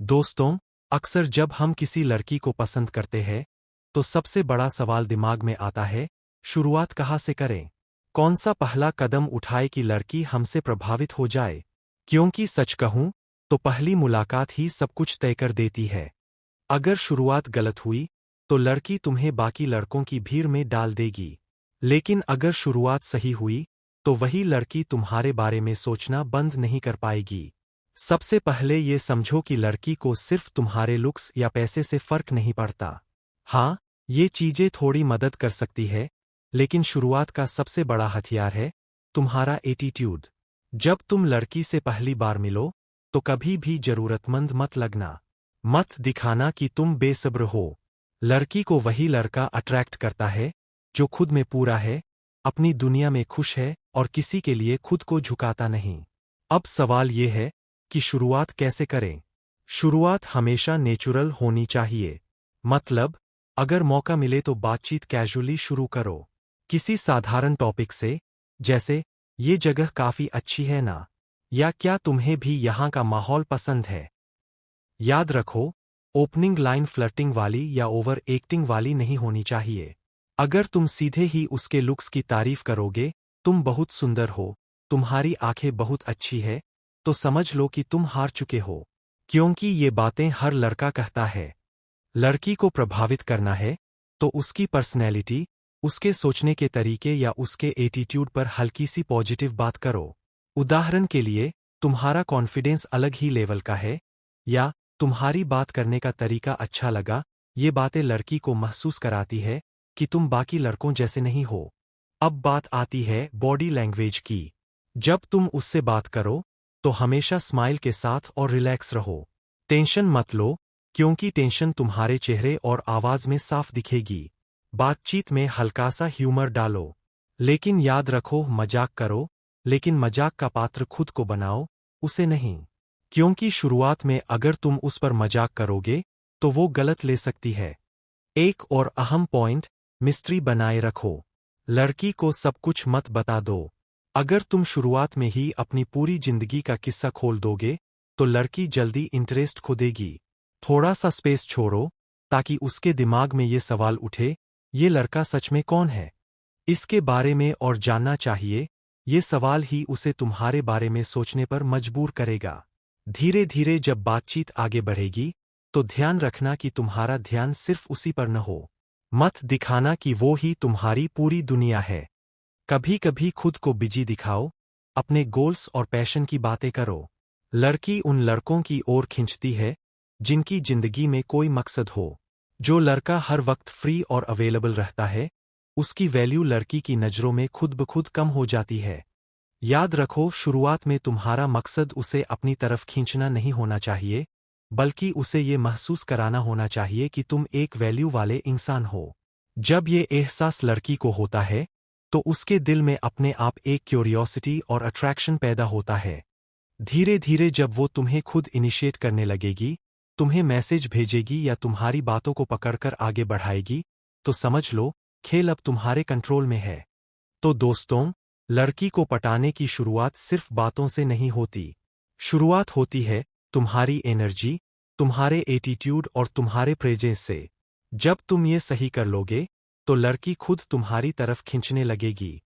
दोस्तों, अक्सर जब हम किसी लड़की को पसंद करते हैं, तो सबसे बड़ा सवाल दिमाग में आता है, शुरुआत कहाँ से करें? कौन सा पहला कदम उठाए कि लड़की हमसे प्रभावित हो जाए? क्योंकि सच कहूं, तो पहली मुलाकात ही सब कुछ तय कर देती है। अगर शुरुआत गलत हुई, तो लड़की तुम्हें बाकी लड़कों की भीड़ में डाल देगी। लेकिन अगर शुरुआत सही हुई, तो वही लड़की तुम्हारे बारे में सोचना बंद नहीं कर पाएगी। सबसे पहले ये समझो कि लड़की को सिर्फ तुम्हारे लुक्स या पैसे से फर्क नहीं पड़ता। हाँ, ये चीजें थोड़ी मदद कर सकती है, लेकिन शुरुआत का सबसे बड़ा हथियार है तुम्हारा एटीट्यूड। जब तुम लड़की से पहली बार मिलो, तो कभी भी जरूरतमंद मत लगना। मत दिखाना कि तुम बेसब्र हो। लड़की को वही लड़का अट्रैक्ट करता है जो खुद में पूरा है, अपनी दुनिया में खुश है और किसी के लिए खुद को झुकाता नहीं। अब सवाल ये है कि शुरुआत कैसे करें? शुरुआत हमेशा नेचुरल होनी चाहिए। मतलब, अगर मौका मिले तो बातचीत कैजुअली शुरू करो। किसी साधारण टॉपिक से, जैसे ये जगह काफी अच्छी है ना, या क्या तुम्हें भी यहाँ का माहौल पसंद है। याद रखो, ओपनिंग लाइन फ्लर्टिंग वाली या ओवर एक्टिंग वाली नहीं होनी चाहिए। अगर तुम सीधे ही उसके लुक्स की तारीफ करोगे, तुम बहुत सुंदर हो, तुम्हारी आंखें बहुत अच्छी है, तो समझ लो कि तुम हार चुके हो। क्योंकि ये बातें हर लड़का कहता है। लड़की को प्रभावित करना है, तो उसकी पर्सनैलिटी, उसके सोचने के तरीके या उसके एटीट्यूड पर हल्की सी पॉजिटिव बात करो। उदाहरण के लिए, तुम्हारा कॉन्फिडेंस अलग ही लेवल का है, या तुम्हारी बात करने का तरीका अच्छा लगा। ये बातें लड़की को महसूस कराती है कि तुम बाकी लड़कों जैसे नहीं हो। अब बात आती है बॉडी लैंग्वेज की। जब तुम उससे बात करो, तो हमेशा स्माइल के साथ और रिलैक्स रहो। टेंशन मत लो, क्योंकि टेंशन तुम्हारे चेहरे और आवाज में साफ दिखेगी। बातचीत में हल्का सा ह्यूमर डालो। लेकिन याद रखो, मजाक करो, लेकिन मजाक का पात्र खुद को बनाओ, उसे नहीं। क्योंकि शुरुआत में अगर तुम उस पर मजाक करोगे, तो वो गलत ले सकती है। एक और अहम पॉइंट, मिस्ट्री बनाए रखो। लड़की को सब कुछ मत बता दो। अगर तुम शुरुआत में ही अपनी पूरी जिंदगी का किस्सा खोल दोगे, तो लड़की जल्दी इंटरेस्ट खो देगी। थोड़ा सा स्पेस छोड़ो, ताकि उसके दिमाग में ये सवाल उठे, ये लड़का सच में कौन है, इसके बारे में और जानना चाहिए। ये सवाल ही उसे तुम्हारे बारे में सोचने पर मजबूर करेगा। धीरे धीरे जब बातचीत आगे बढ़ेगी, तो ध्यान रखना कि तुम्हारा ध्यान सिर्फ उसी पर न हो। मत दिखाना कि वो ही तुम्हारी पूरी दुनिया है। कभी कभी खुद को बिजी दिखाओ, अपने गोल्स और पैशन की बातें करो। लड़की उन लड़कों की ओर खींचती है जिनकी जिंदगी में कोई मकसद हो। जो लड़का हर वक्त फ्री और अवेलेबल रहता है, उसकी वैल्यू लड़की की नज़रों में खुद ब खुद कम हो जाती है। याद रखो, शुरुआत में तुम्हारा मकसद उसे अपनी तरफ खींचना नहीं होना चाहिए, बल्कि उसे ये महसूस कराना होना चाहिए कि तुम एक वैल्यू वाले इंसान हो। जब ये एहसास लड़की को होता है, तो उसके दिल में अपने आप एक क्यूरियोसिटी और अट्रैक्शन पैदा होता है। धीरे धीरे जब वो तुम्हें खुद इनिशिएट करने लगेगी, तुम्हें मैसेज भेजेगी या तुम्हारी बातों को पकड़कर आगे बढ़ाएगी, तो समझ लो, खेल अब तुम्हारे कंट्रोल में है। तो दोस्तों, लड़की को पटाने की शुरुआत सिर्फ बातों से नहीं होती। शुरुआत होती है तुम्हारी एनर्जी, तुम्हारे एटीट्यूड और तुम्हारे प्रेजेंस से। जब तुम ये सही कर लोगे, तो लड़की खुद तुम्हारी तरफ खींचने लगेगी।